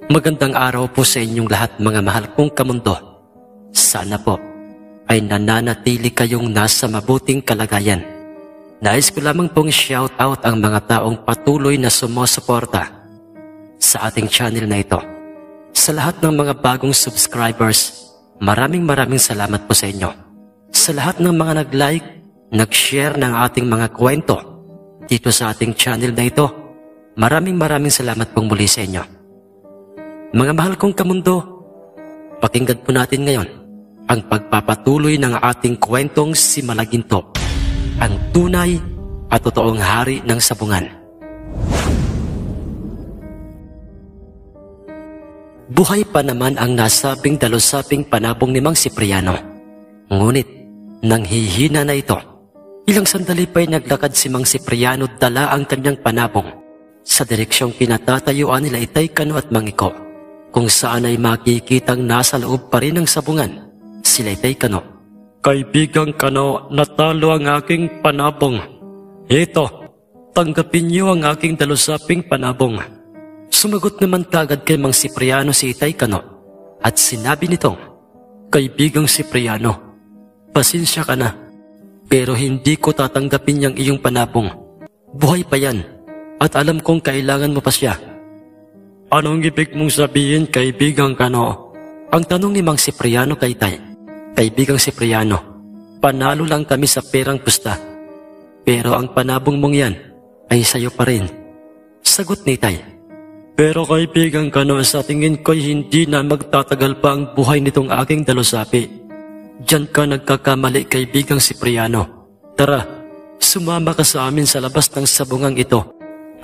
Magandang araw po sa inyong lahat mga mahal kong kamundo. Sana po ay nananatili kayong nasa mabuting kalagayan. Nais ko lamang pong shout out ang mga taong patuloy na sumusuporta sa ating channel na ito. Sa lahat ng mga bagong subscribers, maraming salamat po sa inyo. Sa lahat ng mga nag-like, nag-share ng ating mga kwento dito sa ating channel na ito, maraming salamat pong muli sa inyo. Mga mahal kong kamundo, pakinggan po natin ngayon ang pagpapatuloy ng ating kwentong si Malaginto, ang tunay at totoong hari ng sabungan. Buhay pa naman ang nasabing dalusaping panabong ni Mang Cipriano. Ngunit, nang hihina na ito, ilang sandali pa'y naglakad si Mang Cipriano dala ang kanyang panabong sa direksyong pinatatayuan nila Itay Cano at Mang Iko, kung saan ay makikitang nasa loob pa rin ng sabungan sila Itay Cano. Kaibigang Cano, natalo ang aking panabong. Ito, tanggapin niyo ang aking dalusaping panabong. Sumagot naman kagad kay Mang Cipriano si Itay Cano at sinabi nitong, Kaibigang Cipriano, pasensya ka na, pero hindi ko tatanggapin niyang iyong panabong. Buhay pa yan at alam kong kailangan mo pa siya. Anong ibig mong sabihin, Kaibigang Cano? Ang tanong ni Mang Cipriano kay Itay. Kaibigang Cipriano, panalo lang kami sa perang pusta, pero ang panabong mong yan ay sayo pa rin. Sagot ni Itay. Pero Kaibigang Cano, sa tingin ko'y hindi na magtatagal pa ang buhay nitong aking dalusapi. Diyan ka nagkakamali, Kaibigang Cipriano. Tara, sumama ka sa amin sa labas ng sabungang ito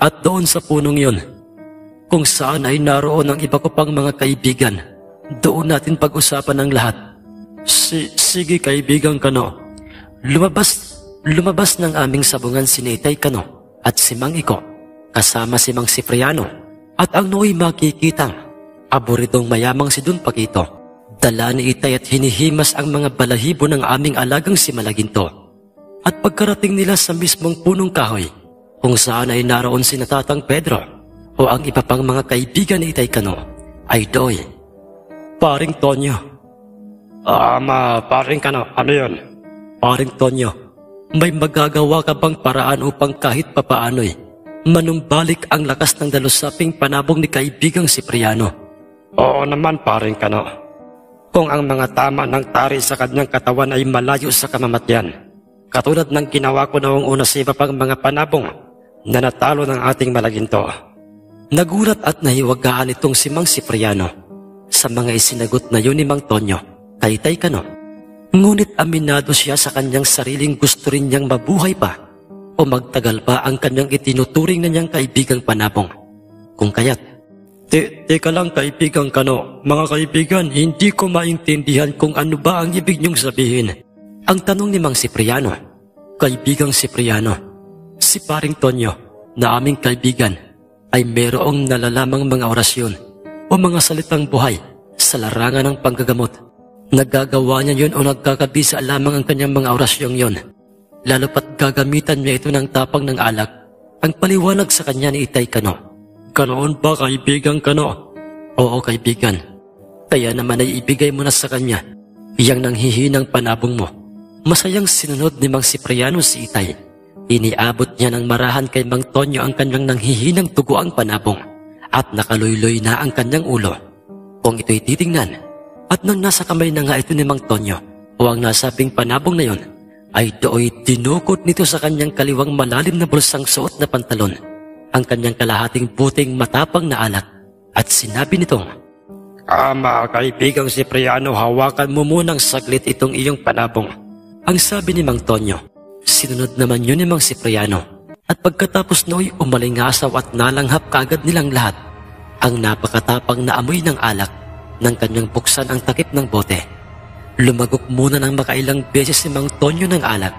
at doon sa punong yun, kung saan ay naroon ang iba ko pang mga kaibigan. Doon natin pag-usapan ang lahat. Sige Kaibigang Cano. Lumabas ng aming sabungan si Itay Cano at si Mang Iko, kasama si Mang Cipriano, at ang nooy makikitang aburidong mayamang si Don Paquito. Dala ni Itay at hinihimas ang mga balahibo ng aming alagang si Malaginto. At pagkarating nila sa mismong punong kahoy, kung saan ay naroon si Natatang Pedro o ang iba pang mga kaibigan ni Itay Cano, ay doy. Paring Tonyo. Paring Cano, ano yun? Paring Tonyo, may magagawa ka bang paraan upang kahit papaano'y manumbalik ang lakas ng dalusaping panabong ni Kaibigang Cipriano? Oo naman, Paring Cano. Kung ang mga tama ng tari sa kanyang katawan ay malayo sa kamamatyan, katulad ng ginawa ko noong una sa iba pang mga panabong na natalo ng ating Malaginto. Nagulat at nahiwagaan itong si Mang Cipriano sa mga isinagot na yun ni Mang Tonyo kay Itay Cano. Ngunit aminado siya sa kanyang sariling gusto rin niyang mabuhay pa o magtagal pa ang kanyang itinuturing na niyang kaibigang panabong. Kung kaya't, Teka lang Kaibigang Cano, mga kaibigan, hindi ko maintindihan kung ano ba ang ibig niyong sabihin. Ang tanong ni Mang Cipriano. Kaibigang Cipriano, si Paring Tonyo na aming kaibigan ay mayroong nalalamang mga orasyon o mga salitang buhay sa larangan ng panggagamot. Nagagawa niya yun o nagkakabisa lamang ang kanyang mga orasyong yun. Lalo pat gagamitan niya ito ng tapang ng alak, ang paliwanag sa kanya ni Itay Cano. Ganoon ba, Kaibigang Cano? Oo, kaibigan. Kaya naman ay ibigay mo na sa kanya iyang nanghihinang panabong mo. Masayang sinunod ni Mang Cipriano si Itay. Iniabot niya ng marahan kay Mang Tonyo ang kanyang nanghihinang tuguang panabong at nakaluloy na ang kanyang ulo. Kung ito'y titingnan, at nang nasa kamay na nga ito ni Mang Tonyo o ang nasabing panabong na yon, ay dooy dinukot nito sa kanyang kaliwang malalim na bulsang suot na pantalon ang kanyang kalahating puting matapang na alak at sinabi nitong, Kaibigang Cipriano, hawakan mo munang saglit itong iyong panabong. Ang sabi ni Mang Tonyo. Sinunod naman yun ni Mang Cipriano at pagkatapos nooy umalingasaw at nalanghap kagad nilang lahat ang napakatapang na amoy ng alak nang kanyang buksan ang takip ng bote. Lumagok muna ng makailang beses si Mang Tonyo ng alak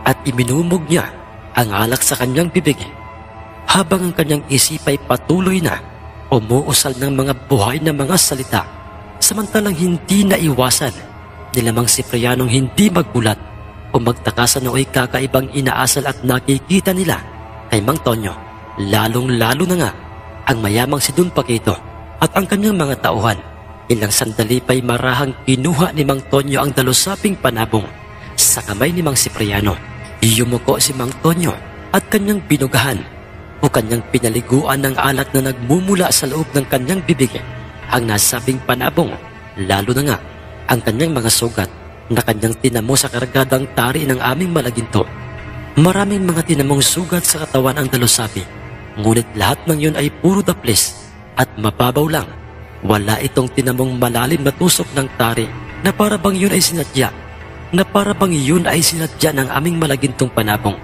at iminumog niya ang alak sa kanyang bibig. Habang ang kanyang isip ay patuloy na umuusal ng mga buhay na mga salita, samantalang hindi naiwasan nila Mang Ciprianong hindi magbulat o magtaka sa nooy kakaibang inaasal at nakikita nila kay Mang Tonyo, lalong-lalo na nga ang mayamang si Don Paquito at ang kanyang mga tauhan. Ilang sandali pa'y marahang kinuha ni Mang Tonyo ang dalusaping panabong sa kamay ni Mang Cipriano. Yumuko si Mang Tonyo at kanyang binugahan o kanyang pinaliguan ng alak na nagmumula sa loob ng kanyang bibig ang nasabing panabong, lalo na nga ang kanyang mga sugat na kanyang tinamo sa kargadang tari ng aming malaginto. Maraming mga tinamong sugat sa katawan ang dalusapi, ngunit lahat ng yun ay puro daplis at mababaw lang. Wala itong tinamong malalim na tusok ng tari na para bang yun ay sinadya ng aming malagintong panabong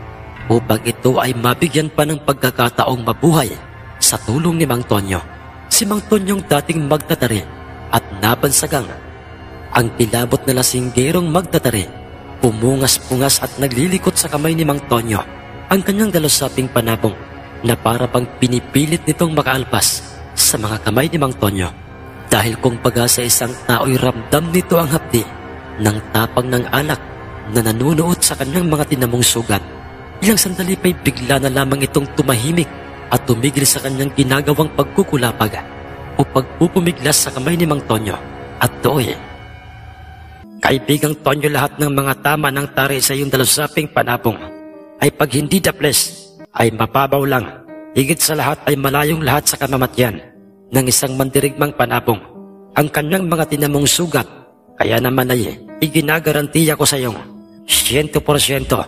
upang ito ay mabigyan pa ng pagkakataong mabuhay sa tulong ni Mang Tonyo. Si Mang Tonyong dating magtatari at nabansagang ang kilabot na lasinggerong magtatari, pumungas-pungas at naglilikot sa kamay ni Mang Tonyo ang kanyang dalusaping panabong na para bang pinipilit nitong makaalpas sa mga kamay ni Mang Tonyo. Dahil kung baga sa isang tao'y ramdam nito ang hapdi ng tapang ng alak na nanunuot sa kanyang mga tinamong sugat, ilang sandali pa'y bigla na lamang itong tumahimik at tumigil sa kanyang ginagawang pagkukulapag o pagpupumiglas sa kamay ni Mang Tonyo at dooy, "Kaibigang Tonyo, lahat ng mga tama ng tari sa iyong dalusaping panabong ay pag hindi daples ay mapabaw lang. Higit sa lahat ay malayong lahat sa kamamatyan ng isang mandirigmang panabong ang kanyang mga tinamong sugat. Kaya naman ay iginagarantiya ko sa iyong 100%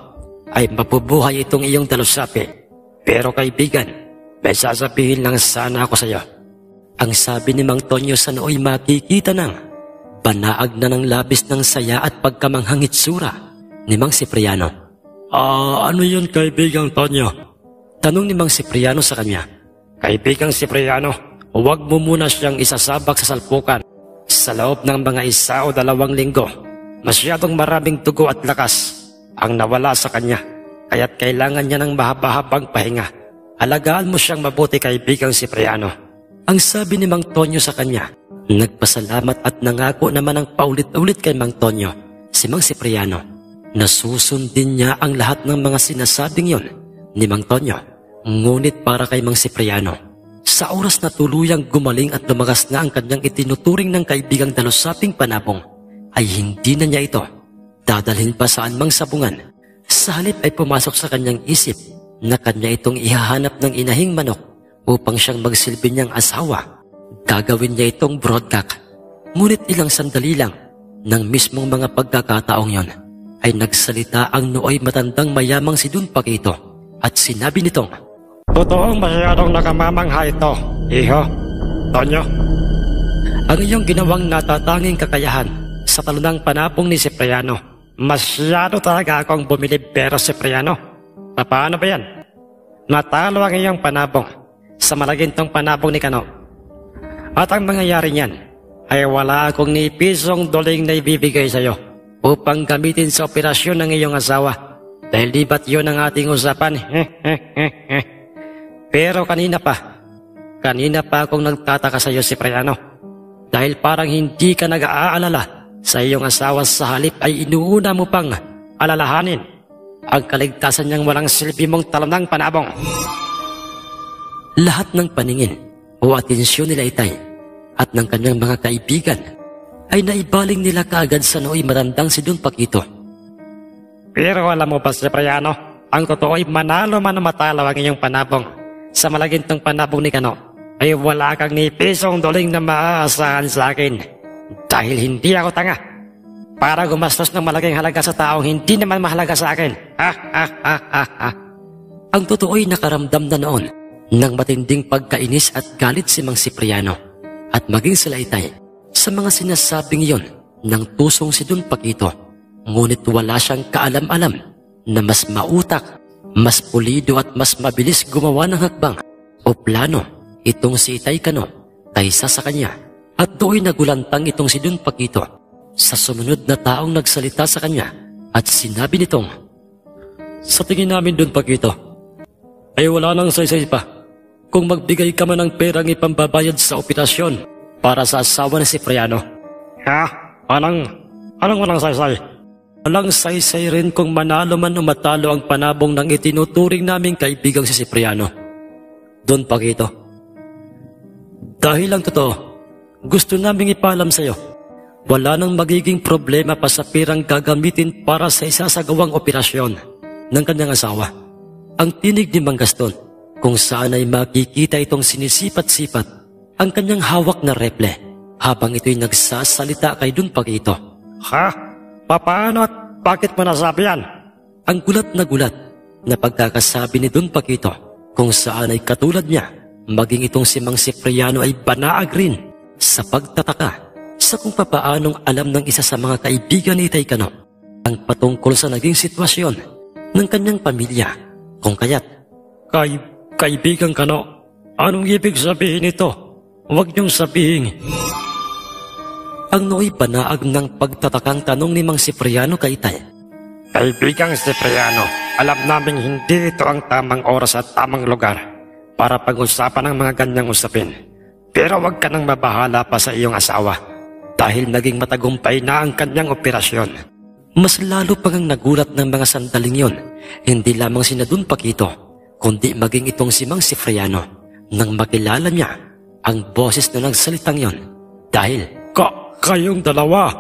ay mabubuhay itong iyong dalusapi. Pero kaibigan, may sasabihin lang sana ako sa iyo." Ang sabi ni Mang Tonyo sa nooy makikita ng banaag na ng labis ng saya at pagkamanghang itsura ni Mang Cipriano. Ano yun, kaibigang Tonyo?" Tanong ni Mang Cipriano sa kanya. "Kaibigang Cipriano, huwag mo muna siyang isasabak sa salpukan sa loob ng mga 1 o 2 linggo. Masyadong maraming dugo at lakas ang nawala sa kanya, kaya't kailangan niya ng mahaba-habang pahinga. Alagaan mo siyang mabuti, kaibigang Cipriano." Ang sabi ni Mang Tonyo sa kanya. Nagpasalamat at nangako naman ng paulit-ulit kay Mang Tonyo si Mang Cipriano na susundin niya ang lahat ng mga sinasabing yon ni Mang Tonyo. Ngunit para kay Mang Cipriano, sa oras na tuluyang gumaling at lumagas na ang kanyang itinuturing ng kaibigang dalusaping panabong, ay hindi na niya ito dadalhin pa saan mang sabungan. Sa halip ay pumasok sa kanyang isip na kanya itong ihahanap ng inahing manok upang siyang magsilbi niyang asawa. Gagawin niya itong broadcock. Ngunit ilang sandali lang ng mismong mga pagkakataong yon ay nagsalita ang nooy matandang mayamang si Don Paquito at sinabi nitong, "Totoong masyadong nakamamangha ito, iho, Tonyo. Ang iyong ginawang natatanging kakayahan sa talunang panabong ni Cipriano. Masyado talaga akong bumilib, pero Cipriano, paano ba yan? Natalo ang iyong panabong sa malagintong panabong ni Kano. At ang mangyayari niyan ay wala akong ni pisong doling na ibibigay sa iyo upang gamitin sa operasyon ng iyong asawa. Dahil di ba't yun ang ating usapan?" Pero kanina pa akong nagtataka sa iyo, Cipriano. Dahil parang hindi ka nag-aalala sa iyong asawa, sa halip ay inuuna mo pang alalahanin ang kaligtasan niyang walang silbi mong talunang panabong. Lahat ng paningin o atensyon nila Itay at ng kanyang mga kaibigan ay naibaling nila kaagad sa nooy matandang si Don Paquito. "Pero alam mo ba, Cipriano, ang totoo ay manalo man o matalo ang iyong panabong sa malagintong panabong ni Kano, ay wala kang ni pisong doling na maaasahan sa akin. Dahil hindi ako tanga para gumastos ng malaking halaga sa taong hindi naman mahalaga sa akin." Ang totoo ay nakaramdam na noon ng matinding pagkainis at galit si Mang Cipriano at maging sila Itay sa mga sinasabing yon ng tusong si Don Paquito. Ngunit wala siyang kaalam-alam na mas mautak, mas pulido at mas mabilis gumawa ng hakbang o plano itong si Itay Kano kaysa sa kanya. At do'y nagulantang itong si Don Paquito sa sumunod na taong nagsalita sa kanya at sinabi nitong, "Sa tingin namin, Don Paquito, ay wala nang saysay pa kung magbigay ka man ng perang ipambabayad sa operasyon para sa asawa ni Cipriano." Anong walang saysay? Walang saysay rin kung manalo man o matalo ang panabong ng itinuturing naming kaibigang si Cipriano. Don Paquito, dahil ang totoo, gusto naming ipaalam sa iyo, wala nang magiging problema pa sa pirang gagamitin para sa isasagawang operasyon ng kanyang asawa. Ang tinig ni Mang Gaston, kung saan ay makikita itong sinisipat-sipat ang kanyang hawak na reple habang ito'y nagsasalita kay Don Paquito. Ha? Paano at bakit mo nasabi yan? Ang gulat na pagkakasabi ni Don Paquito, kung saan ay katulad niya, maging itong si Mang Cipriano ay banaag rin sa pagtataka sa kung papaanong alam ng isa sa mga kaibigan ni Itay Cano ang patungkol sa naging sitwasyon ng kanyang pamilya. Kung kaya't, Kaibigan Cano, anong ibig sabihin ito? Huwag niyong sabihin. Ang nooy banaag ng pagtatakang tanong ni Mang Cipriano kay Itay. Kaibigang Cipriano, alam naming hindi ito ang tamang oras at tamang lugar para pag-usapan ang mga ganyang usapin. Pero huwag ka nang mabahala pa sa iyong asawa dahil naging matagumpay na ang kanyang operasyon. Mas lalo pang ang nagulat ng mga sandaling yon, hindi lamang si Don Paquito, kundi maging itong si Mang Cipriano nang makilala niya ang boses na nagsalitang yon. Dahil, kayong dalawa,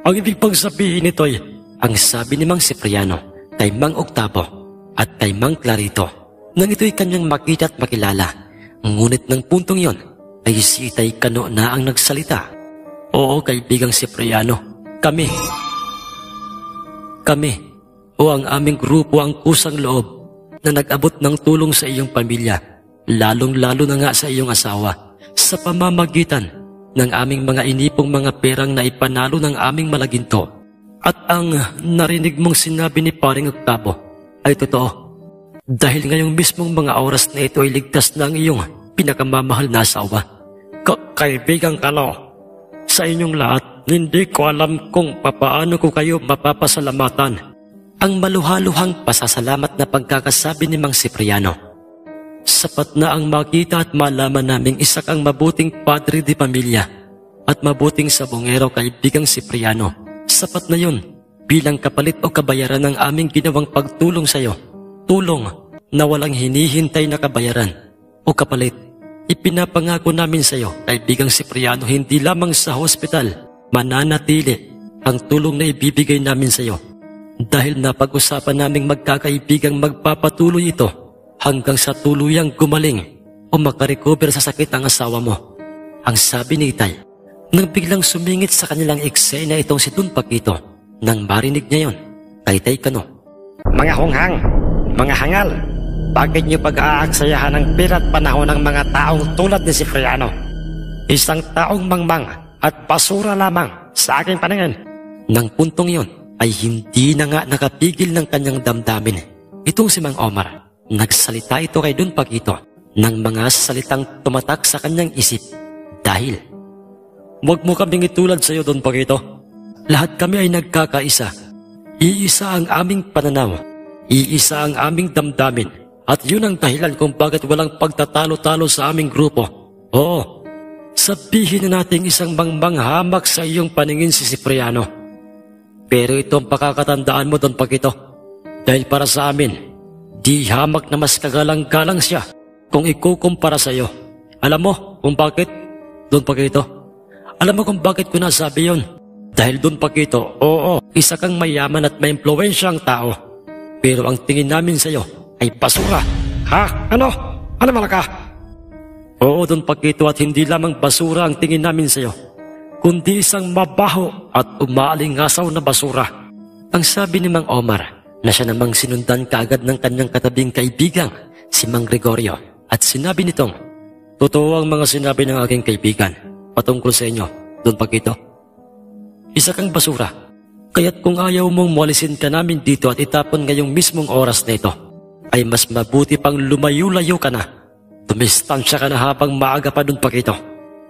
ang ibig pang sabihin nito'y, ang sabi ni Mang Cipriano kay Mang Octavo at kay Mang Clarito nang ito'y kanyang makita at makilala. Ngunit ng puntong yon ay si Itay Cano na ang nagsalita. Oo, kaibigang Cipriano, kami o ang aming grupo ang kusang loob na nag-abot ng tulong sa iyong pamilya, lalong-lalo na nga sa iyong asawa, sa pamamagitan ng aming mga inipong mga perang na ipanalo ng aming malaginto. At ang narinig mong sinabi ni Paring Octavo ay totoo. Dahil ngayong mismong mga oras na ito ay ligtas na ang iyong pinakamamahal na asawa. Kaibigang Cano, sa inyong lahat, hindi ko alam kung papaano ko kayo mapapasalamatan. Ang maluhaluhang pasasalamat na pagkakasabi ni Mang Cipriano. Sapat na ang makita at malaman naming isa kang mabuting padre di pamilya at mabuting sabongero kaibigang Cipriano. Sapat na yun bilang kapalit o kabayaran ng aming ginawang pagtulong sa iyo. Tulong na walang hinihintay na kabayaran o kapalit. Ipinapangako namin sa iyo, kaibigang Cipriano, hindi lamang sa hospital mananatili ang tulong na ibibigay namin sa iyo. Dahil napag-usapan naming magkakaibigang magpapatuloy ito hanggang sa tuluyang gumaling o makarecover sa sakit ang asawa mo. Ang sabi ni Itay, nang biglang sumingit sa kanilang eksena itong si Don Paquito, nang marinig niya yon kay Itay Cano. Mga hunghang, mga hangal, bakit niyo pag-aaksayahan ng pira at panahon ng mga taong tulad ni Cipriano? Isang taong mangmang at basura lamang sa aking paningin. Nang puntong yon ay hindi na nga nakapigil ng kanyang damdamin. Itong si Mang Omar. Nagsalita ito kay Don Paquito ng mga salitang tumatak sa kanyang isip. Dahil, huwag mo kaming itulad sa iyo, Don Paquito. Lahat kami ay nagkakaisa. Iisa ang aming pananaw. Iisa ang aming damdamin. At yun ang dahilan kung bakit walang pagtatalo-talo sa aming grupo. Oo, sabihin na natin isang mangmanghamak sa iyong paningin si Cipriano. Pero ito ang pakakatandaan mo, Don Paquito. Dahil para sa amin, di hamak na mas kagalang-galang siya kung ikukumpara sa iyo. Alam mo kung bakit, Don Paquito? Alam mo kung bakit ko nasabi yun? Dahil Don Paquito, oo, isa kang mayaman at may impluwensyang tao. Pero ang tingin namin sa iyo ay basura. Ha? Ano? Ano malaka? Oo, Don Paquito, at hindi lamang basura ang tingin namin sa iyo, kundi isang mabaho at umaalingasaw na basura. Ang sabi ni Mang Omar, na siya namang sinundan kaagad ng kanyang katabing kaibigang, si Mang Gregorio, at sinabi nitong, totoo ang mga sinabi ng aking kaibigan patungkol sa inyo, Don Paquito. Isa kang basura, kaya't kung ayaw mong mualisin ka namin dito at itapon ngayong mismong oras na ito, ay mas mabuti pang lumayo-layo ka na. Dumistansya ka na habang maaga pa, Don Paquito.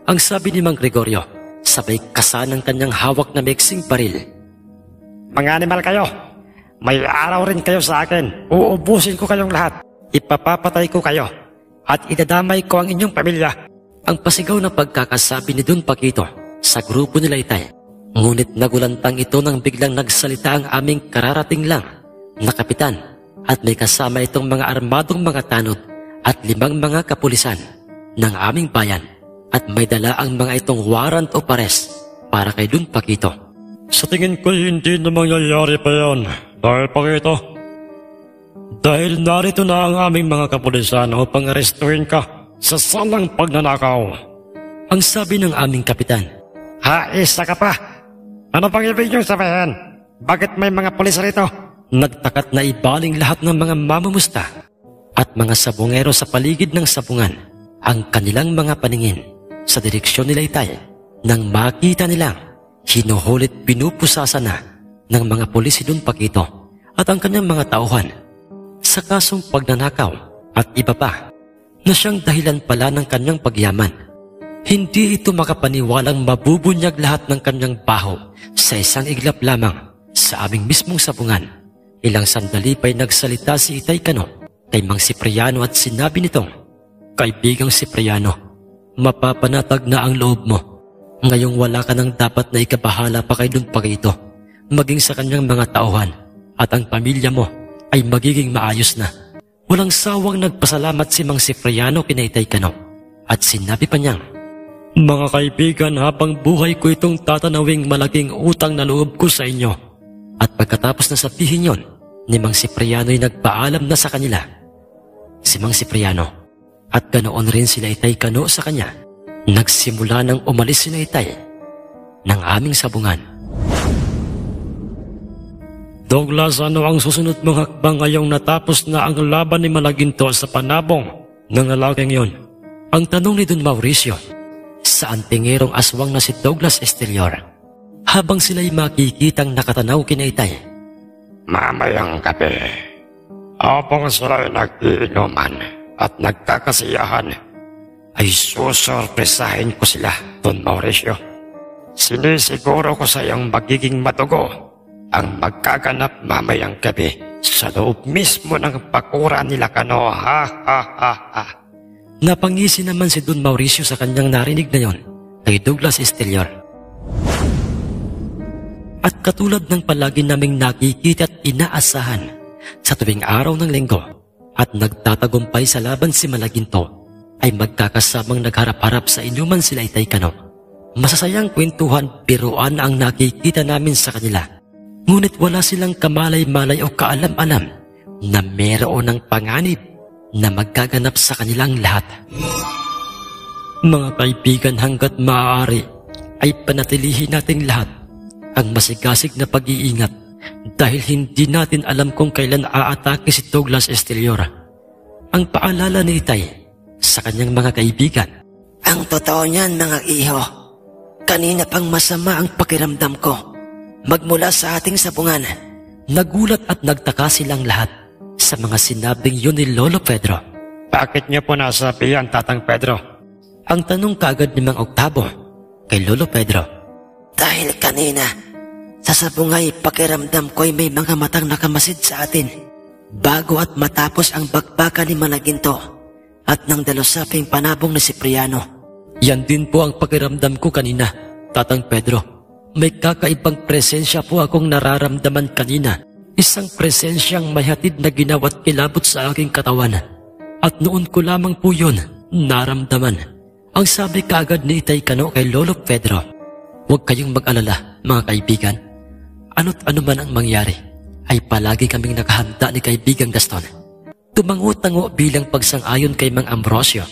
Ang sabi ni Mang Gregorio, sabay kasa ng kanyang hawak na mixing baril. Mga animal kayo! May araw rin kayo sa akin. Uubusin ko kayong lahat. Ipapapatay ko kayo. At idadamay ko ang inyong pamilya. Ang pasigaw na pagkakasabi ni Don Paquito sa grupo nila Itay Ngunit nagulantang ito nang biglang nagsalita ang aming kararating lang na kapitan at may kasama itong mga armadong mga tanod at 5 mga kapulisan ng aming bayan at may dala ang mga itong warrant o pares para kay Don Paquito. Sa tingin ko hindi na mangyayari pa yan dahil Paquito. Dahil narito na ang aming mga kapulisan upang arestuhin ka sa salang pagnanakaw. Ang sabi ng aming kapitan. Isa ka pa? Ano pang ibig niyong sabihin? Bakit may mga pulis rito? Nagtakat na ibaling lahat ng mga mamumusta at mga sabungero sa paligid ng sabungan ang kanilang mga paningin sa direksyon nila Itay nang makita nilang hinuhulit pinupusasa na ng mga pulis si Don Paquito at ang kanyang mga tauhan sa kasong pagnanakaw at iba pa na siyang dahilan pala ng kanyang pagyaman. Hindi ito makapaniwalang mabubunyag lahat ng kanyang baho sa isang iglap lamang sa aming mismong sabungan. Ilang sandali pa'y nagsalita si Itay Cano kay Mang Cipriano at sinabi nitong, Kaibigang Cipriano, mapapanatag na ang loob mo. Ngayong wala ka nang dapat na ikabahala pa kay Don Paquito, maging sa kanyang mga tauhan at ang pamilya mo ay magiging maayos na. Walang sawang nagpasalamat si Mang Cipriano kina Itay Cano at sinabi pa niyang, Mga kaibigan, habang buhay ko itong tatanawing malaking utang na loob ko sa inyo. At pagkatapos na sabihin yon, ni Mang Cipriano ay nagpaalam na sa kanila. Si Mang Cipriano at ganoon rin sila Itay Cano sa kanya. Nagsimula nang umalis sila Itay ng aming sabungan. Douglas, ano ang susunod mong hakbang ngayong natapos na ang laban ni Malaginto sa panabong ng lalaking yon? Ang tanong ni Don Mauricio sa antingerong aswang na si Douglas Estelior habang sila'y makikitang nakatanaw kina Itay. Mamayang gabi, habang sila'y nag-iinuman at nagkakasiyahan, ay susorpresahin ko sila, Don Mauricio. Sinisiguro ko sa iyong magiging matugo ang magkaganap mamayang gabi sa loob mismo ng pakura nila Cano. Ha ha ha ha. Napangisi naman si Don Mauricio sa kanyang narinig na yon kay Douglas Estelior. At katulad ng palagi naming nakikita at inaasahan sa tuwing araw ng linggo at nagtatagumpay sa laban si Malaginto, ay magkakasamang nagharap-harap sa inuman sila Itay Cano. Masasayang kwentuhan, biruan ang nakikita namin sa kanila. Ngunit wala silang kamalay-malay o kaalam-alam na meron ng panganib na magkaganap sa kanilang lahat. Mga kaibigan, hanggat maaari ay panatilihin natin lahat ang masigasig na pag-iingat dahil hindi natin alam kung kailan aatake si Douglas Estelior. Ang paalala ni Itay sa kanyang mga kaibigan. Ang totoo niyan, mga iho, kanina pang masama ang pakiramdam ko magmula sa ating sabungan. Nagulat at nagtaka silang lahat sa mga sinabing yun ni Lolo Pedro. Bakit niyo po nasabihan, Tatang Pedro? Ang tanong kaagad ni Mang Octavo kay Lolo Pedro. Dahil kanina, sa sabungay pakiramdam ko'y may mga matang nakamasid sa atin bago at matapos ang bakbakan ni Malaginto at ng dalusaping panabong ni Cipriano. Yan din po ang pakiramdam ko kanina, Tatang Pedro. May kakaibang presensya po akong nararamdaman kanina. Isang presensyang may hatid na ginawa't kilabot sa aking katawan. At noon ko lamang po yun naramdaman. Ang sabi kaagad ni Itay Cano kay Lolo Pedro, huwag kayong mag-alala, mga kaibigan. Ano't ano man ang mangyari, ay palagi kaming nakahanda ni Kaibigang Gaston. Tumango-tango bilang pagsang-ayon kay Mang Ambrosio,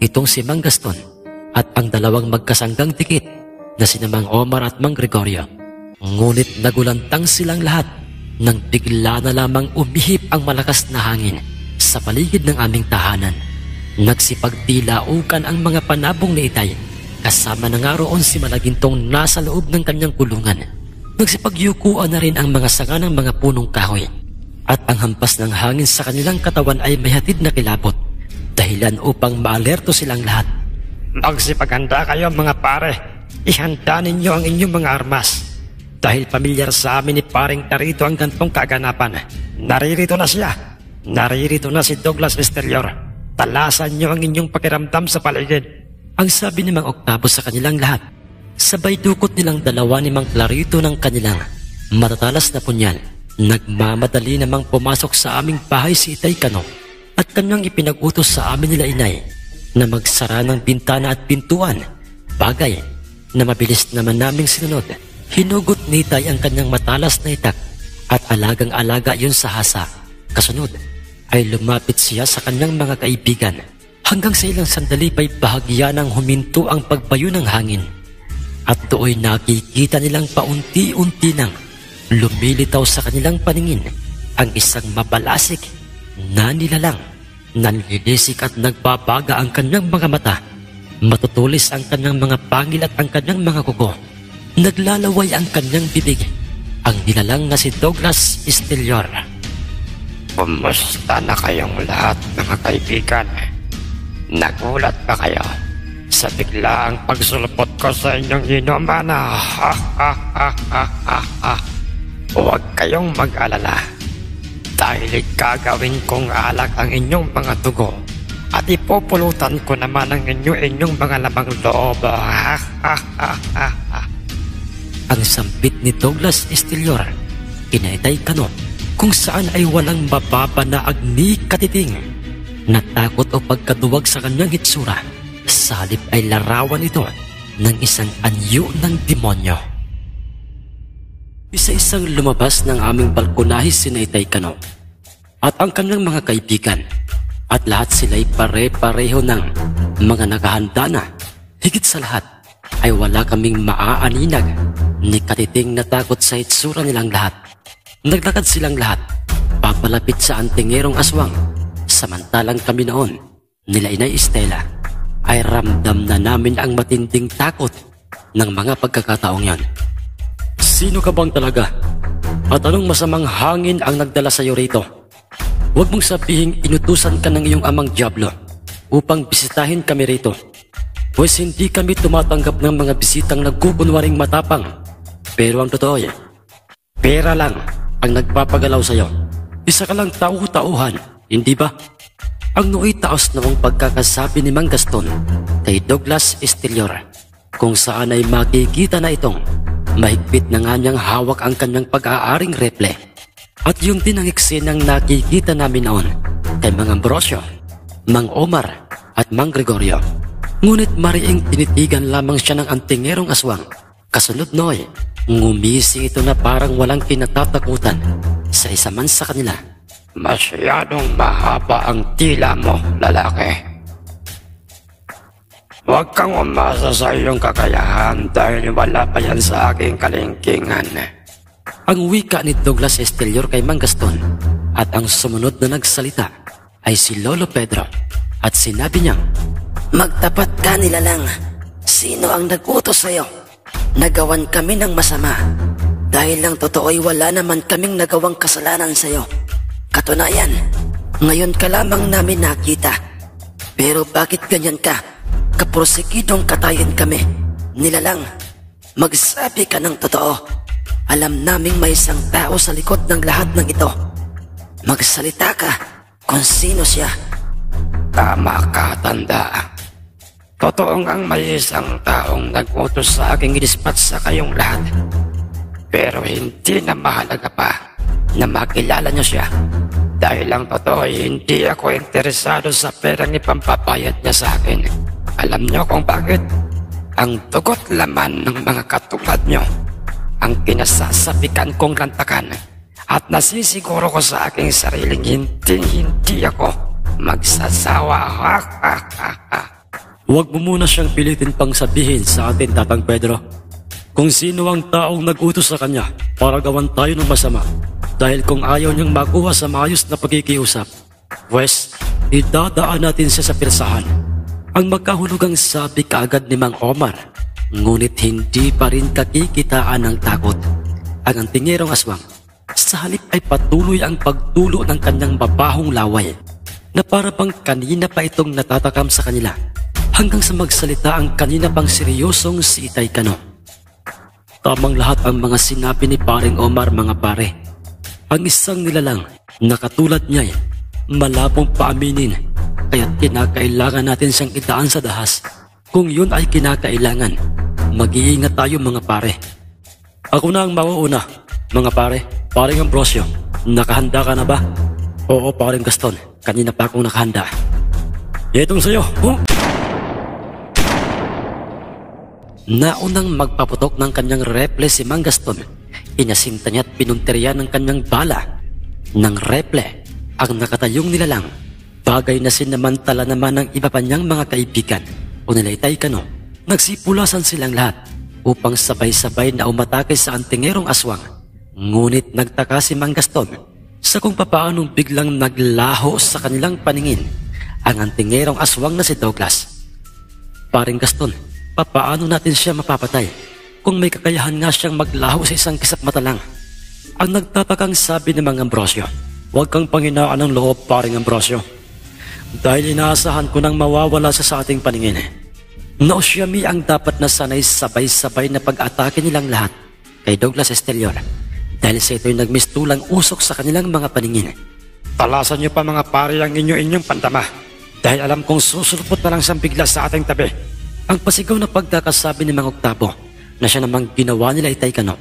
itong si Mang Gaston at ang dalawang magkasanggang dikit na sina Mang Omar at Mang Gregorio. Ngunit nagulantang silang lahat nang bigla na lamang umihip ang malakas na hangin sa paligid ng aming tahanan. Nagsipagtilaukan ang mga panabong ni Itay, kasama na nga roon si Malagintong nasa loob ng kanyang kulungan. Nagsipagyukuan na rin ang mga sanga ng mga punong kahoy, at ang hampas ng hangin sa kanilang katawan ay may hatid na kilabot, dahilan upang maalerto silang lahat. Magsipaganda kayo, mga pare. Ihanda ninyo ang inyong mga armas. Dahil pamilyar sa amin ni Paring Tarito ang gantong kaganapan. Naririto na siya. Naririto na si Douglas Estelior. Talasan niyo ang inyong pakiramdam sa paligid. Ang sabi ni Mang Octavo sa kanilang lahat. Sabay dukot nilang dalawa ni Mang Clarito ng kanilang matatalas na punyal. Nagmamadali namang pumasok sa aming bahay si Itay Kano at kanyang ipinag-utos sa amin nila inay na magsara ng bintana at pintuan. Bagay na mabilis naman naming sinunod. Hinugot ni Itay ang kanyang matalas na itak at alagang-alaga yun sa hasa. Kasunod ay lumapit siya sa kanyang mga kaibigan hanggang sa ilang sandali pa'y bahagya nang huminto ang pagbayo ng hangin. At do'y nakikita nilang paunti-unti nang lumilitaw sa kanilang paningin ang isang mabalasik na nilalang. Nanlilisik at nagbabaga ang kanyang mga mata. Matutulis ang kanyang mga pangil at ang kanyang mga kuko. Naglalaway ang kanyang bibig. Ang nilalang na si Douglas Estelior. Kumusta na kayong lahat, mga kaibigan? Nagulat ba kayo sa biglaang pagsulpot ko sa inyong inuman? Huwag kayong mag-alala dahil gagawin kong alak ang inyong mga dugo at ipupulutan ko naman ang inyong mga lamang loob. Ang sampit ni Douglas Estelior, Itay Kano, kung saan ay walang mababa na agni katiting. Natakot o pagkaduwag sa kanyang hitsura, sa halip ay larawan ito ng isang anyo ng demonyo. Isa-isang lumabas ng aming balkonahe si Itay Kano at ang kanyang mga kaibigan, at lahat sila'y pare-pareho ng mga nakahanda na. Higit sa lahat ay wala kaming maaaninag ni katiting na takot sa hitsura nilang lahat. Naglakad silang lahat papalapit sa antingerong aswang, samantalang kami noon nila Inay Estela ay ramdam na namin ang matinding takot ng mga pagkakataong yon. Sino ka bang talaga? At anong masamang hangin ang nagdala sa iyo rito? Huwag mong sabihing inutusan ka ng iyong amang Diablo upang bisitahin kami rito, pues hindi kami tumatanggap ng mga bisitang nagkukunwaring matapang. Pero ang totoo ay, pera lang ang nagpapagalaw sa iyo. Isa ka lang tauhan, hindi ba? Ang nooy taos noong pagkakasabi ni Mang Gaston kay Douglas Estelior, kung saan ay makikita na itong mahigpit na nga niyang hawak ang kanyang pag-aaring reple. At yung din ang eksenang nakikita namin noon kay Mang Ambrosio, Mang Omar at Mang Gregorio. Ngunit mariing tinitigan lamang siya ng antingerong aswang. Kasunod noy, ngumisi ito na parang walang kinatatakutan sa isa man sa kanila. Masyadong mahaba ang tila mo, lalaki. Huwag kang umasa sa iyong kakayahan dahil wala pa yan sa aking kalingkingan. Ang wika ni Douglas Estelior kay Mang Gaston, at ang sumunod na nagsalita ay si Lolo Pedro, at sinabi niyang, Magtapat ka, nilalang. Sino ang nag-utos sa'yo? Nagawan kami ng masama. Dahil lang totoo'y wala naman kaming nagawang kasalanan sa'yo. Katunayan, ngayon ka lamang namin nakita. Pero bakit ganyan ka? Kaprosikidong katayin kami. Nilalang, magsabi ka ng totoo. Alam naming may isang tao sa likod ng lahat ng ito. Magsalita ka kung sino siya. Tama ka, tanda. Totoo ngang may isang taong nag-utos sa aking inispat sa kayong lahat. Pero hindi na mahalaga pa na makilala niyo siya. Dahil lang totoo, hindi ako interesado sa perang ipampapayad niya sa akin. Alam niyo kung bakit? Ang dugot laman ng mga katulad niyo ang kinasasabikan kong lantakan, at nasisiguro ko sa aking sariling hindi ako magsasawa. Huwag mo muna siyang pilitin pang sabihin sa atin, Tatang Pedro, kung sino ang taong nag-utos sa kanya para gawan tayo ng masama. Dahil kung ayaw niyang makuha sa maayos na pagkikiusap, pues, idadaan natin siya sa pirsahan. Ang magkahulugang sabi kaagad ni Mang Omar, ngunit hindi pa rin kakikitaan ng takot ang antingerong aswang. Sa halip ay patuloy ang pagtulo ng kanyang mabahong laway, na para bang kanina pa itong natatakam sa kanila, hanggang sa magsalita ang kanina pang seryosong si Itay Kano. Tamang lahat ang mga sinabi ni Paring Omar, mga pare. Ang isang nilalang na katulad niya ay malabong paaminin, kaya't kinakailangan natin siyang itaan sa dahas. Kung yun ay kinakailangan, Mag-iingat tayo mga pare. Ako na ang mauuna. Mga pare, paring Ambrosio, nakahanda ka na ba? Oo, paring Gaston, kanina pa akong nakahanda. Itong sa'yo. Naunang magpaputok ng kanyang reple si Mang Gaston. Inasinta niya at pinunteriya ng kanyang bala. Ng reple, ang nakatayong nilalang. Bagay na sinamantala naman ng iba pa niyang mga kaibigan o nilaytay kano. Nagsipulasan silang lahat upang sabay-sabay na umatake sa antingerong aswang. Ngunit nagtaka si Mang Gaston sa kung papaanong biglang naglaho sa kanilang paningin ang antingerong aswang na si Douglas. Paring Gaston, papaano natin siya mapapatay kung may kakayahan nga siyang maglaho sa isang kisap mata lang? Ang nagtatakang sabi ni Mang Ambrosio. Huwag kang panghinaan ng loob, paring Ambrosio. Dahil inaasahan ko nang mawawala sa ating paningin. Nausyami ang dapat na sanay sabay-sabay na pag-atake nilang lahat kay Douglas Esterior dahil sa ito'y nagmistulang usok sa kanilang mga paningin. Talasan niyo pa mga pare ang inyong pantama dahil alam kong susulpot na lang siyang bigla sa ating tabi. Ang pasigaw na pagkakasabi ni Mang Octavo na siya namang ginawa nila Itay Kano.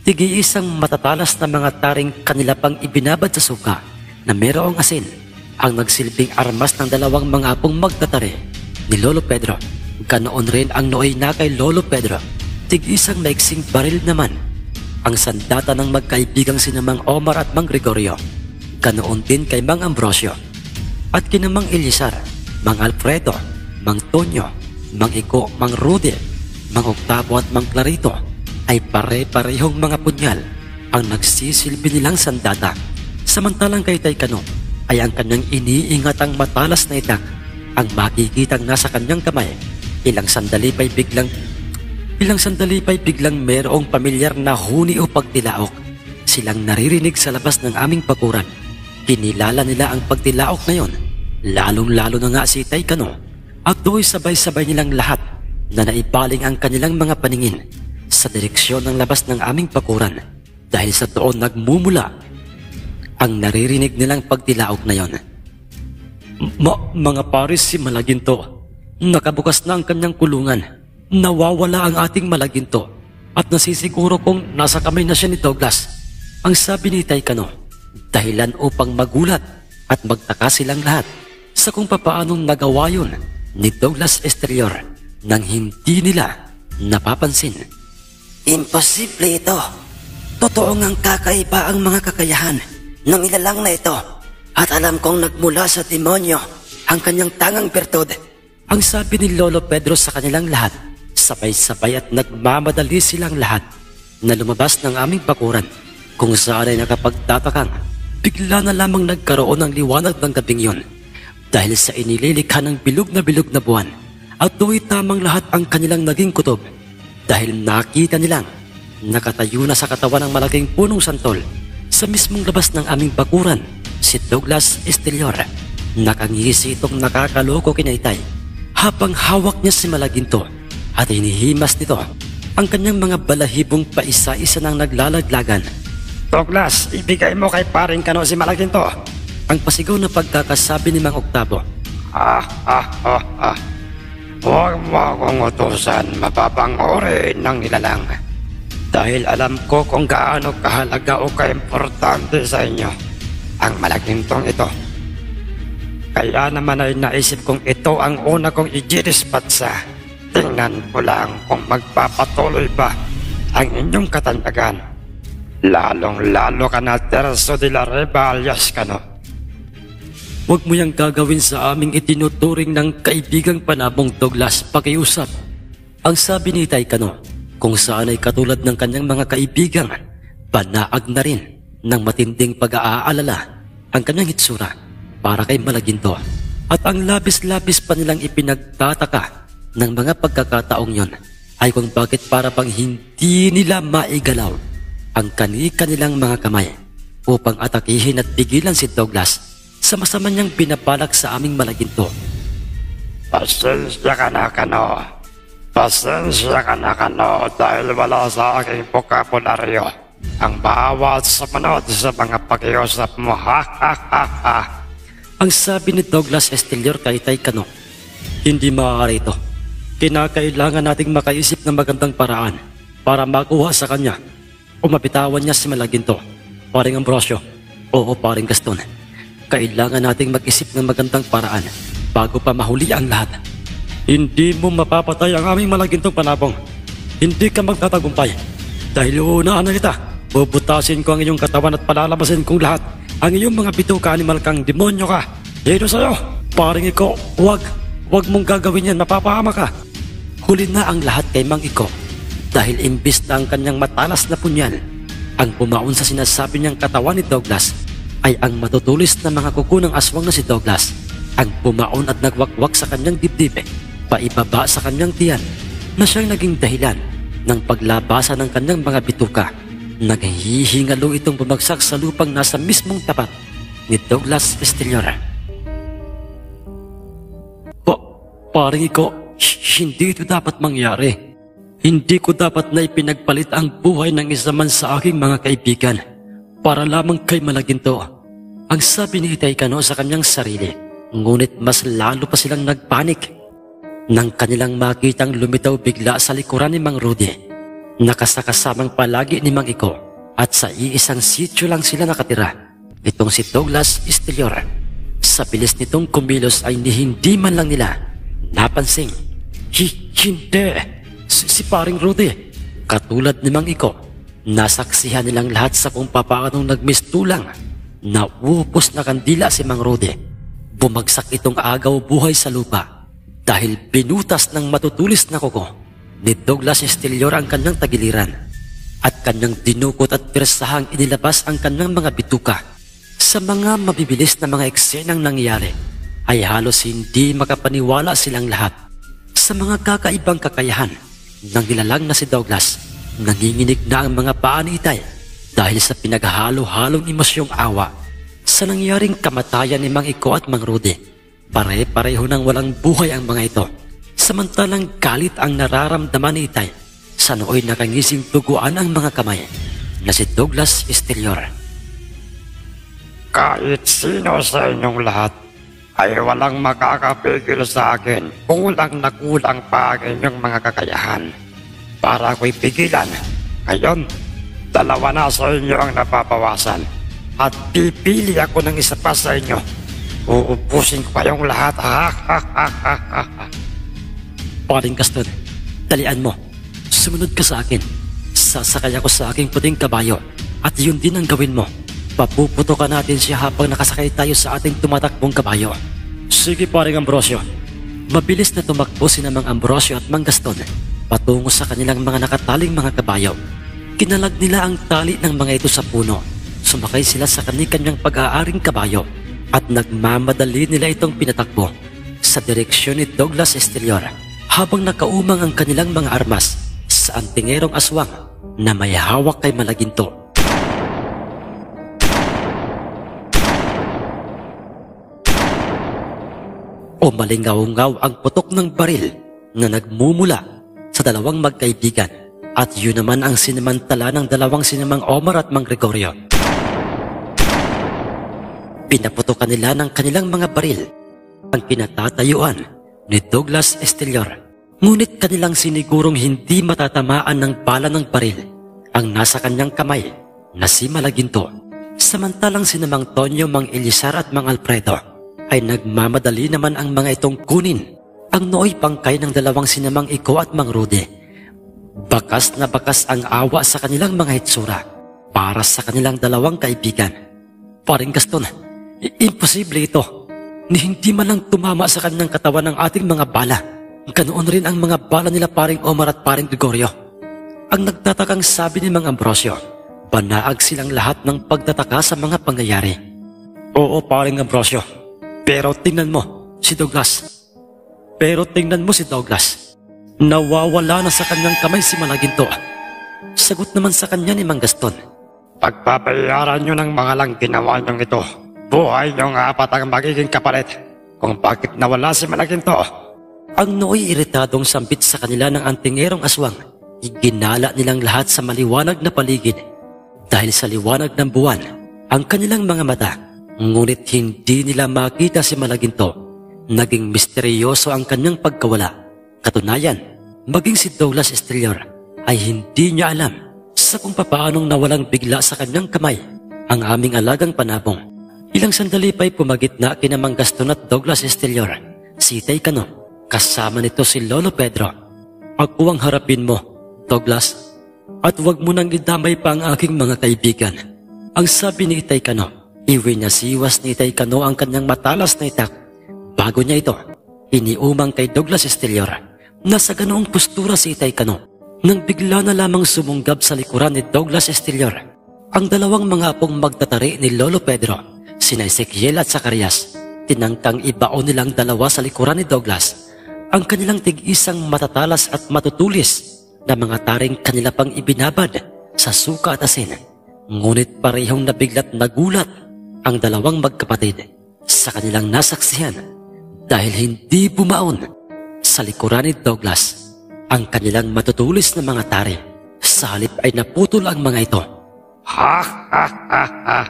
Tigi-isang matatalas na mga taring kanila pang ibinabad sa suka na merong asin ang nagsilbing armas ng dalawang mga apong magtatari ni Lolo Pedro. Ganoon rin ang nooy na kay Lolo Pedro. Tig-isang maiksing baril naman ang sandata ng magkaibigang sina Mang Omar at Mang Gregorio. Ganoon din kay Mang Ambrosio at kina Mang Elizar, Mang Alfredo, Mang Tonyo, Mang Igo, Mang Rudy, Mang Octavo at Mang Clarito ay pare-parehong mga punyal ang nagsisilbi nilang sandata. Samantalang kay Itay Kano ay ang kanyang iniingatang matalas na itak ang makikitang nasa kanyang kamay. Ilang sandali pa'y biglang mayroong pamilyar na huni o pagtilaok. Silang naririnig sa labas ng aming bakuran. Kinilala nila ang pagtilaok na yon. Lalong-lalo na nga si Itay Kano at do'y sabay-sabay nilang lahat na naibaling ang kanilang mga paningin sa direksyon ng labas ng aming bakuran dahil sa doon nagmumula ang naririnig nilang pagtilaok na yon. Mga paris, si Malaginto. Nakabukas na ang kanyang kulungan. Nawawala ang ating Malaginto at nasisiguro kong nasa kamay na siya ni Douglas. Ang sabi ni Itay Kano, dahilan upang magulat at magtaka silang lahat sa kung papaanong nagawa yun ni Douglas Esterior nang hindi nila napapansin. Imposible ito. Totoo ngang kakaiba ang mga kakayahan ng nilalang na ito. At alam kong nagmula sa demonyo ang kanyang tangang bertud. Ang sabi ni Lolo Pedro sa kanilang lahat, sabay-sabay at nagmamadali silang lahat na lumabas ng aming bakuran kung saan ay nakapagtatakang bigla na lamang nagkaroon ng liwanag ng gabing yon dahil sa inililikha ng bilog na buwan at do'y tamang lahat ang kanilang naging kutob dahil nakita nilang nakatayo na sa katawan ng malaking punong santol sa mismong labas ng aming bakuran si Douglas Esterior. Nakangisi itong nakakaloko kina Itay habang hawak niya si Malaginto at hinihimas nito ang kanyang mga balahibong paisa-isa nang naglalaglagan. Douglas, ibigay mo kay paring Kano si Malaginto. Ang pasigaw na pagkakasabi ni Mang Octavo. Huwag mo akong utusan, mapapangori ng nilalang. Dahil alam ko kung gaano kahalaga o kaimportante sa inyo ang Malagintong ito. Kaya naman ay naisip kong ito ang una kong i-dispatsa. Tingnan ko lang kung magpapatuloy ba ang inyong katanyagan. Lalong-lalo ka na Terzo de la Riva alias Kano. Huwag mo yang gagawin sa aming itinuturing ng kaibigang panabong Douglas, pakiusap. Ang sabi ni Itay Kano, kung saan ay katulad ng kanyang mga kaibigang, panaag na rin ng matinding pag-aalala ang kanyang hitsura para kay Malaginto. At ang labis-labis pa nilang ipinagtataka ng mga pagkakataong yon ay kung bakit para bang hindi nila maigalaw ang kani-kanilang mga kamay upang atakihin at pigilan si Douglas sa masama niyang binabalak sa aming Malaginto. Pasensya ka na, Kano. Pasensya ka na, Kano, dahil wala sa aking bokabularyo ang bawat sumunod sa mga pakiusap mo. Ang sabi ni Douglas Esterior kay Itay Kano, hindi maaari ito. Kinakailangan nating makaisip ng magandang paraan para makuha sa kanya o mabitawan niya si Malaginto. Paring Ambrosio, oo paring Gaston, kailangan nating mag-isip ng magandang paraan bago pa mahuli ang lahat. Hindi mo mapapatay ang aming Malagintong Panabong. Hindi ka magtatagumpay dahil uunahan na kita. Bubutasin ko ang iyong katawan at palalabasin kong lahat ang iyong mga bituka, animal kang demonyo ka. Dito sa'yo, paring Iko, wag mong gagawin yan, mapapahama ka. Huli na ang lahat kay Mang Iko dahil imbis na ang kanyang matalas na punyal ang bumaon sa sinasabi niyang katawan ni Douglas, ay ang matutulis na mga kuko ng aswang na si Douglas ang bumaon at nagwakwak sa kanyang dibdib paibaba sa kanyang tiyan na siyang naging dahilan ng paglabasa ng kanyang mga bituka. Naghihingalo itong bumagsak sa lupang nasa mismong tapat ni Douglas Estelior. Paring Iko, hindi ito dapat mangyari. Hindi ko dapat na ipinagpalit ang buhay ng isa man sa aking mga kaibigan para lamang kay Malaginto. Ang sabi ni Itay Cano sa kanyang sarili, ngunit mas lalo pa silang nagpanik nang kanilang makitang lumitaw bigla sa likuran ni Mang Rudy. Nakasakasamang palagi ni Mang Iko at sa iisang sityo lang sila nakatira, itong si Douglas Estelior. Sa bilis nitong kumilos ay hindi man lang nila napansin. Hindi! Si paring Rudy, katulad ni Mang Iko, nasaksihan nilang lahat sa kung papaanong nagmistulang. Naupos na kandila si Mang Rudy. Bumagsak itong agaw buhay sa lupa dahil binutas ng matutulis na kuko ni Douglas Estelior ang kanyang tagiliran at kanyang dinukot at pirsahang inilabas ang kanyang mga bituka. Sa mga mabibilis na mga eksenang nangyari, ay halos hindi makapaniwala silang lahat sa mga kakaibang kakayahan ng nilalang na si Douglas. Nanginginig na ang mga paa ni Itay dahil sa pinaghalo-halong emosyong awa sa nangyaring kamatayan ni Mang Iko at Mang Rudy. Pare-pareho nang walang buhay ang mga ito, samantalang galit ang nararamdaman ni Itay sa nooy nakangising duguan ang mga kamay na si Douglas Estelior. Kahit sino sa inyong lahat ay walang makakapigil sa akin, kulang na kulang pa ang inyong mga kakayahan para ako'y pigilan. Ngayon, 2 na sa inyo ang napapawasan at pipili ako ng isa pa sa inyo. Uubusin ko kayong lahat. Paring Gaston, talian mo. Sumunod ka sa akin. Sasakay ako sa aking puting kabayo at yun din ang gawin mo. Papuputukan natin siya habang nakasakay tayo sa ating tumatakbong kabayo. Sige paring Ambrosio. Mabilis na tumakbo si Mang Ambrosio at Mang Gaston patungo sa kanilang mga nakataling mga kabayo. Kinalag nila ang tali ng mga ito sa puno. Sumakay sila sa kanilang pag-aaring kabayo at nagmamadali nila itong pinatakbo sa direksyon ni Douglas Estelior habang nakaumang ang kanilang mga armas sa antingerong aswang na may hawak kay Malaginto. Umalingaw-ngaw ang putok ng baril na nagmumula sa dalawang magkaibigan at yun naman ang sinamantala ng dalawang sinamang Omar at Mang Gregorio. Pinaputokan nila ng kanilang mga baril ang pinatatayuan ni Douglas Estelior. Ngunit kanilang sinigurong hindi matatamaan ng bala ng baril ang nasa kanyang kamay na si Malaginto. Samantalang sinamang Tonyo, Mang Elisar at Mang Alfredo ay nagmamadali naman ang mga itong kunin ang nooy pangkay ng dalawang sinamang Iko at Mang Rudy. Bakas na bakas ang awa sa kanilang mga hitsura para sa kanilang dalawang kaibigan. Paring Gaston, imposible ito. Hindi man lang tumama sa kanyang katawan ng ating mga bala. Ganoon rin ang mga bala nila paring Omar at paring Gregorio. Ang nagtatakang sabi ni Mang Ambrosio, banaag silang lahat ng pagtataka sa mga pangyayari. Oo paring Ambrosio. Pero tingnan mo si Douglas. Nawawala na sa kanyang kamay si Malaginto. Sagot naman sa kanya ni Mang Gaston. Pagpapayaran nyo ng mga lang ginawa nyong ito. Buhay nyong 4 ang magiging kapalit kung bakit nawala si Malaginto. Ang nooy iritadong sambit sa kanila ng antingerong aswang, iginala nilang lahat sa maliwanag na paligid. Dahil sa liwanag ng buwan, ang kanilang mga mata, ngunit hindi nila makita si Malaginto. Naging misteryoso ang kanyang pagkawala Katunayan, maging si Douglas Estrellor ay hindi niya alam sa kung papaanong nawalang bigla sa kanyang kamay ang aming alagang panabong. Ilang sandali pa'y pumagitna kina Mang Gaston at Douglas Estrellor, si Itay Cano, kasama nito si Lolo Pedro. Ako ang harapin mo, Douglas, at huwag mo nang idamay pa ang aking mga kaibigan. Ang sabi ni Itay Cano, iwinasiwas ni Itay Cano ang kanyang matalas na itak. Bago niya ito, iniumang kay Douglas Estrellor. Nasa ganoong postura si Itay Cano nang bigla na lamang sumunggab sa likuran ni Douglas Estrellor ang dalawang mga apong magtatari ni Lolo Pedro, sina Ezekiel at Zacarias. Tinangkang ibaon nilang dalawa sa likuran ni Douglas ang kanilang tig-isang matatalas at matutulis na mga taring kanila pang ibinabad sa suka at asin. Ngunit parehong nabiglat nagulat ang dalawang magkapatid sa kanilang nasaksihan dahil hindi bumaon sa likuran ni Douglas ang kanilang matutulis na mga tari. Sa halip ay naputol ang mga ito. Ha ha ha ha!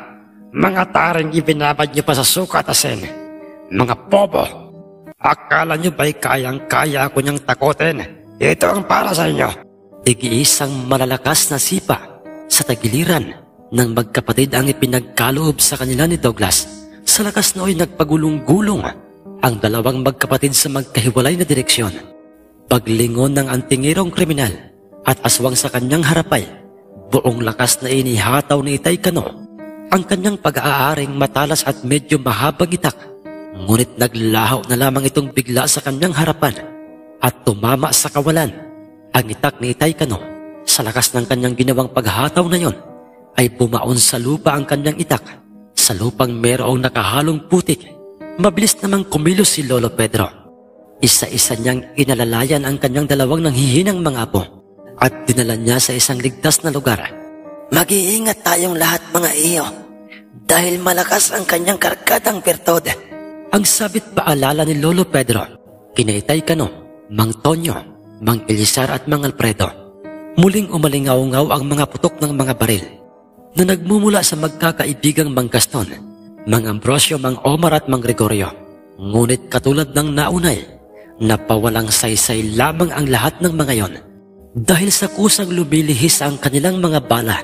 Mga taring ibinabad niyo pa sa suka at asin. Mga bobo! Akala niyo ba'y kayang-kaya ako niyang takutin? Ito ang para sa inyo. Tig-iisang malalakas na sipa sa tagiliran ng magkapatid ang ipinagkaloob sa kanila ni Douglas. Sa lakas nooy nagpagulong-gulong ang dalawang magkapatid sa magkahiwalay na direksyon. Paglingon ng antingirong kriminal at aswang sa kanyang harapay, buong lakas na inihataw ni Itay Cano ang kanyang pag-aaring matalas at medyo mahabang itak. Ngunit naglaho na lamang itong bigla sa kanyang harapan at tumama sa kawalan. Ang itak ni Itay Cano, sa lakas ng kanyang ginawang paghataw na yon, ay bumaon sa lupa ang kanyang itak. Sa lupang mayroong nakahalong putik, mabilis namang kumilos si Lolo Pedro. Isa-isa niyang inalalayan ang kanyang dalawang nanghihinang mga apo at dinala niya sa isang ligtas na lugar. Mag-iingat tayong lahat mga iyo dahil malakas ang kanyang karkadang bertod. Ang sabit paalala ni Lolo Pedro kina Itay Cano, Mang Tonyo, Mang Elisar at Mang Alfredo. Muling umalingaw-ngaw ang mga putok ng mga baril na nagmumula sa magkakaibigang Mang Gaston, Mang Ambrosio, Mang Omar at Mang Gregorio. Ngunit katulad ng naunay, napawalang saysay lamang ang lahat ng mga yon dahil sa kusang lumilihis ang kanilang mga bala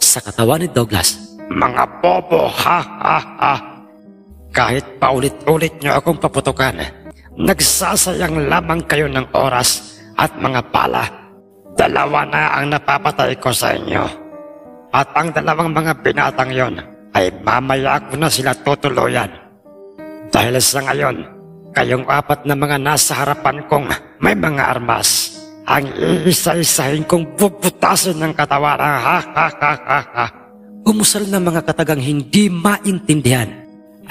sa katawan ni Douglas. Mga bobo! Ha ha ha! Kahit paulit-ulit niyo akong paputukan, nagsasayang lamang kayo ng oras at mga bala. Dalawa na ang napapatay ko sa inyo. At ang dalawang mga binatang yon ay mamaya ko na sila tutuluyan. Dahil sa ngayon, kayong apat na mga nasa harapan kong may mga armas, ang iisa-isahin kong bubutasin ng katawan. Ha ha ha ha ha! Umusal na mga katagang hindi maintindihan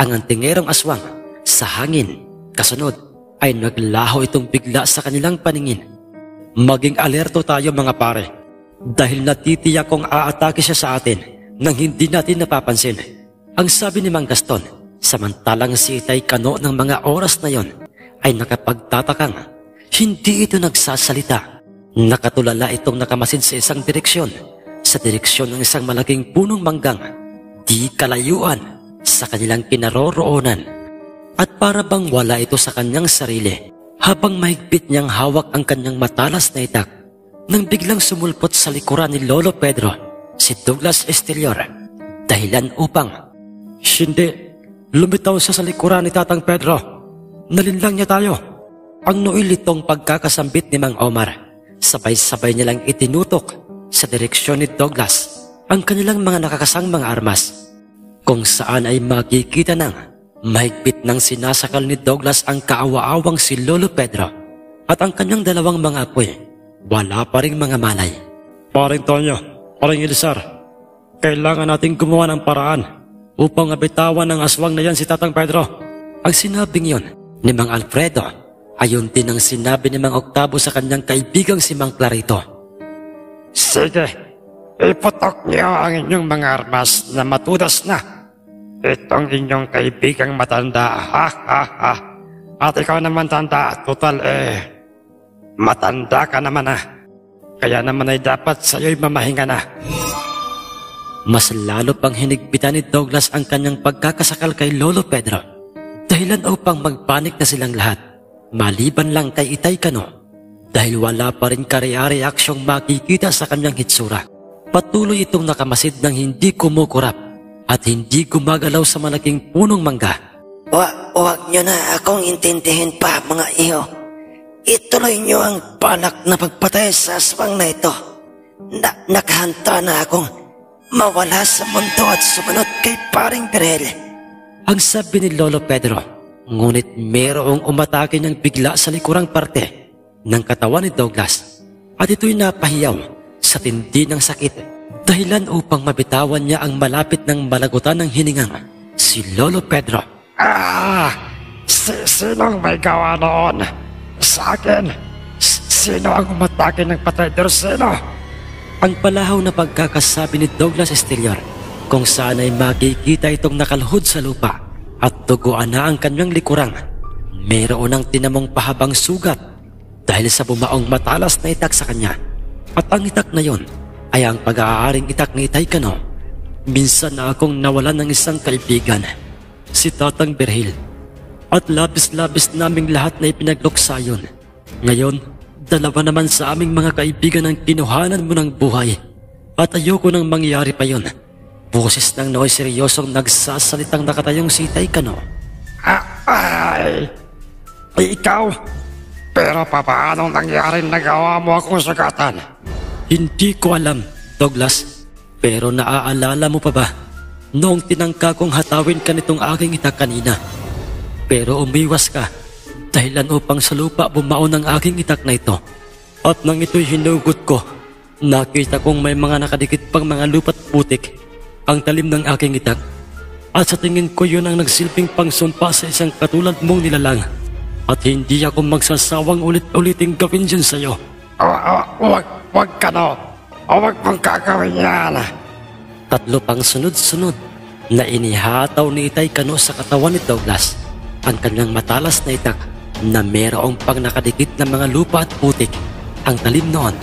ang antingerong aswang sa hangin. Kasunod ay naglaho itong bigla sa kanilang paningin. Maging alerto tayo mga pare, dahil natitiyak kong aatake siya sa atin nang hindi natin napapansin. Ang sabi ni Mang Gaston, samantalang si Itay Cano ng mga oras na yon ay nakapagtatakang hindi ito nagsasalita. Nakatulala itong nakamasid sa isang direksyon, sa direksyon ng isang malaking punong manggang, di kalayuan sa kanilang kinaroroonan. At para bang wala ito sa kanyang sarili, habang mahigpit niyang hawak ang kanyang matalas na itak, nang biglang sumulpot sa likuran ni Lolo Pedro, si Douglas Estrellor, dahilan upang, "Hindi, lumitaw siya sa likuran ni Tatang Pedro. Nalinlang niya tayo." Ang noilitong pagkakasambit ni Mang Omar, sabay-sabay nilang itinutok sa direksyon ni Douglas ang kanilang mga nakakasang mga armas, kung saan ay makikita ng mahigpit ng sinasakal ni Douglas ang kaawa-awang si Lolo Pedro at ang kanyang dalawang mga apoy. Wala pa ring mga malay. "Paring Tonyo, paring Elisar, kailangan nating gumawa ng paraan upang abitawan ng aswang na yan si Tatang Pedro." Ang sinabing yon ni Mang Alfredo, ayon din ang sinabi ni Mang Octavo sa kanyang kaibigang si Mang Clarito. Sige, iputok niyo ang inyong mga armas na matudas na. Itong inyong kaibigang matanda, ha ha ha. At ikaw naman tanda, total matanda ka naman ah. Kaya naman ay dapat sa'yo'y mamahinga na. Mas lalo pang hinigpitan ni Douglas ang kanyang pagkakasakal kay Lolo Pedro, dahilan upang magpanik na silang lahat, maliban lang kay Itay Cano dahil wala pa rin kare-reaksyong makikita sa kanyang hitsura. Patuloy itong nakamasid ng hindi kumukurap at hindi gumagalaw sa malaking punong mangga. Huwag nyo na akong intindihin pa, mga iho. Ituloy nyo ang balak na pagpatay sa aswang na ito. Nakahanda na akong mawala sa mundo at sumunod kay paring Birhel. Ang sabi ni Lolo Pedro, ngunit mayroong umatake ng bigla sa likurang parte ng katawan ni Douglas at ito'y napahiyaw sa tindi ng sakit, dahilan upang mabitawan niya ang malapit ng malagutan ng hiningang si Lolo Pedro. Sinong may gawa noon? Sa akin? Sino ang umatake ng patay? Sino? Ang palahaw na pagkakasabi ni Douglas Estilor, kung saan ay makikita itong nakaluhod sa lupa at duguan na ang kanyang likurang. Mayroon ang tinamong pahabang sugat dahil sa bumaong matalas na itak sa kanya. At ang itak na yon ay ang pag-aaring itak ni Itay Cano. Minsan na akong nawalan ng isang kaibigan, si Tatang Birhel, at labis-labis naming lahat na ipinagluksa yun. Ngayon, dalawa naman sa aming mga kaibigan ang kinuhanan mo ng buhay at ayoko nang mangyari pa yun. Boses ng nooy seryosong nagsasalitang nakatayong si Itay Cano. Ay, ikaw? Pero paano nangyari nagawa mo akong sugatan? Hindi ko alam, Douglas. Pero naaalala mo pa ba noong tinangka kong hatawin ka nitong aking itak kanina? Pero umiwas ka dahilan upang sa lupa bumaon ang aking itak na ito. At nang ito'y hinugot ko, nakita kong may mga nakadikit pang mga lupa't putik ang talim ng aking itak. At sa tingin ko yun ang nagsilbing pangsumpa sa isang katulad mong nilalang. At hindi ako magsasawang ulit-uliting gawin dyan sa'yo. Huwag ka no. Huwag mong gagawin yan. Tatlo pang sunod-sunod na inihataw ni Itay Cano sa katawan ni Douglas ang kanyang matalas na itak na mayroong pang nakadikit na mga lupa at putik ang talim noon.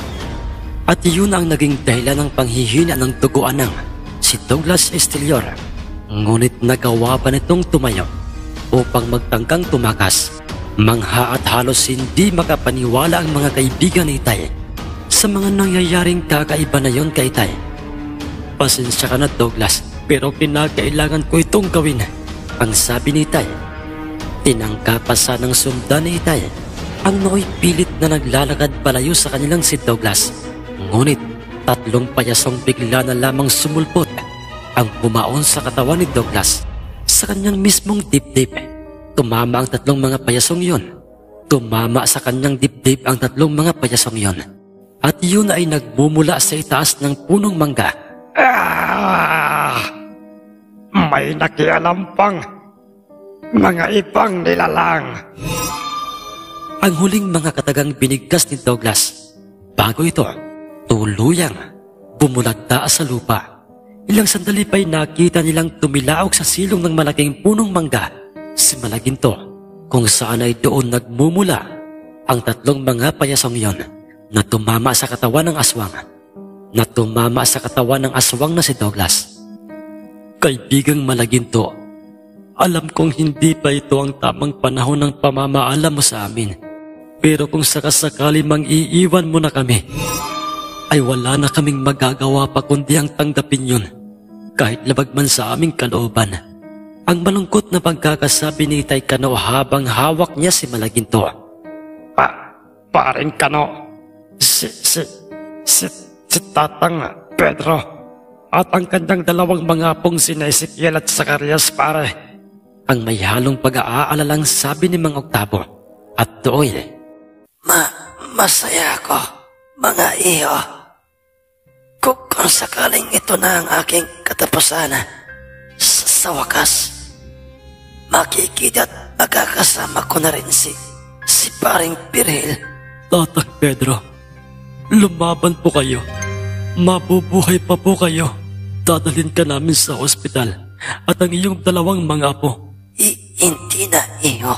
At yun ang naging dahilan ng panghihina ng duguan ng si Douglas Estilor. Ngunit nagawa pa nitong tumayo upang magtangkang tumakas. Mangha at halos hindi makapaniwala ang mga kaibigan ni Itay sa mga nangyayaring kakaiba na yon kay Itay. Pasensya ka na, Douglas, pero kinakailangan ko itong gawin, ang sabi ni Itay. Tinangka pa sanang sundan ni Itay ang nooy pilit na naglalakad palayo sa kanilang si Douglas. Ngunit tatlong payasong bigla na lamang sumulpot ang bumaon sa katawan ni Douglas sa kanyang mismong dibdib. Tumama ang tatlong mga payasong yon. Tumama sa kanyang dibdib ang tatlong mga payasong yon. At yun ay nagmumula sa itaas ng punong mangga. May nakialam pang mga ibang nilalang. Ang huling mga katagang binigkas ni Douglas. Bago ito, tuluyang bumulagta sa lupa. Ilang sandali pa'y nakita nilang tumilaok sa silong ng malaking punong mangga si Malaginto, kung saan ay doon nagmumula ang tatlong mga payasong yon na tumama sa katawan ng aswang. Na tumama sa katawan ng aswang na si Douglas. Kaibigang Malaginto, alam kong hindi pa ito ang tamang panahon ng pamamaalam mo sa amin. Pero kung sakasakali mang iiwan mo na kami, ay wala na kaming magagawa pa kundi ang tanggapin yun, kahit labag man sa aming kalooban. Ang malungkot na pagkakasabi ni Itay Cano habang hawak niya si Malaginto. Paring Cano, si Tatang Pedro at ang kanyang dalawang mga apong si Ezekiel at Zacarias, pare. Ang may halong pag-aalalang sabi ni Mang Octavo. At doon, Masaya ako, mga iho. Kung sakaling ito na ang aking katapusan, sa wakas, makikita at magkakasama ko na rin si paring Birhel. Tatang Pedro, lumaban po kayo. Mabubuhay pa po kayo. Dadalhin ka namin sa ospital at ang iyong dalawang mga apo. Hindi na, iho.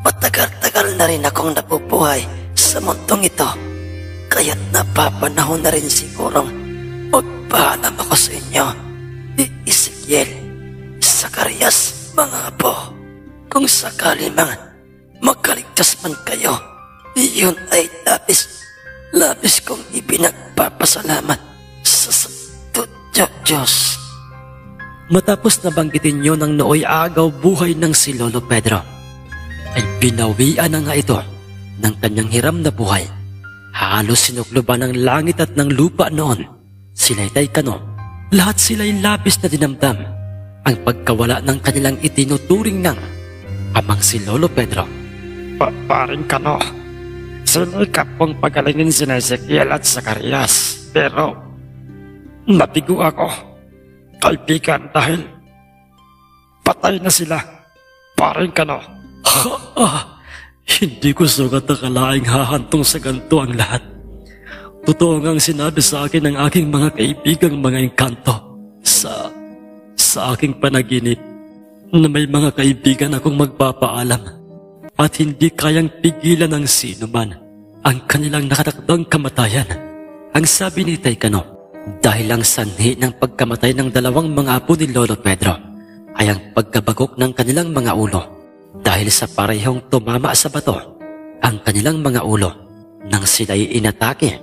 Matagal-tagal na rin akong nabubuhay sa mundong ito. Kaya't napapanahon na rin sigurong magpaalam ako sa inyo. Ezekiel, Zacarias, mga apo. Kung sakali mang magkaligtas man kayo, iyon ay labis kong ipinagpapasalamat sa Diyos. Matapos na banggitin niyo ng nooy agaw buhay ng si Lolo Pedro, ay binawian na nga ito ng kanyang hiram na buhay. Halos sinukluban ng langit at ng lupa noon. Sila'y Taycano, lahat sila'y labis na dinamdam ang pagkawala ng kanilang itinuturing ng amang si Lolo Pedro. Paring Kano, sinikap kong pagalingin si Ezekiel at Zacarias, pero nabigo ako, kaibigan, dahil patay na sila. Paring Kano. Hindi ko sugat akalaing hahantong sa ganito ang lahat. Totoo ngang sinabi sa akin ng aking mga kaibigang mga engkanto sa aking panaginip na may mga kaibigan akong magpapaalam at hindi kayang pigilan ng sino man ang kanilang nakatakdang kamatayan. Ang sabi ni Taycano, dahil ang sanhi ng pagkamatay ng dalawang mga apo ni Lolo Pedro ay ang pagkabagok ng kanilang mga ulo dahil sa parehong tumama sa bato ang kanilang mga ulo nang sila'y inatake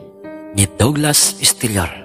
ni Douglas Stiller.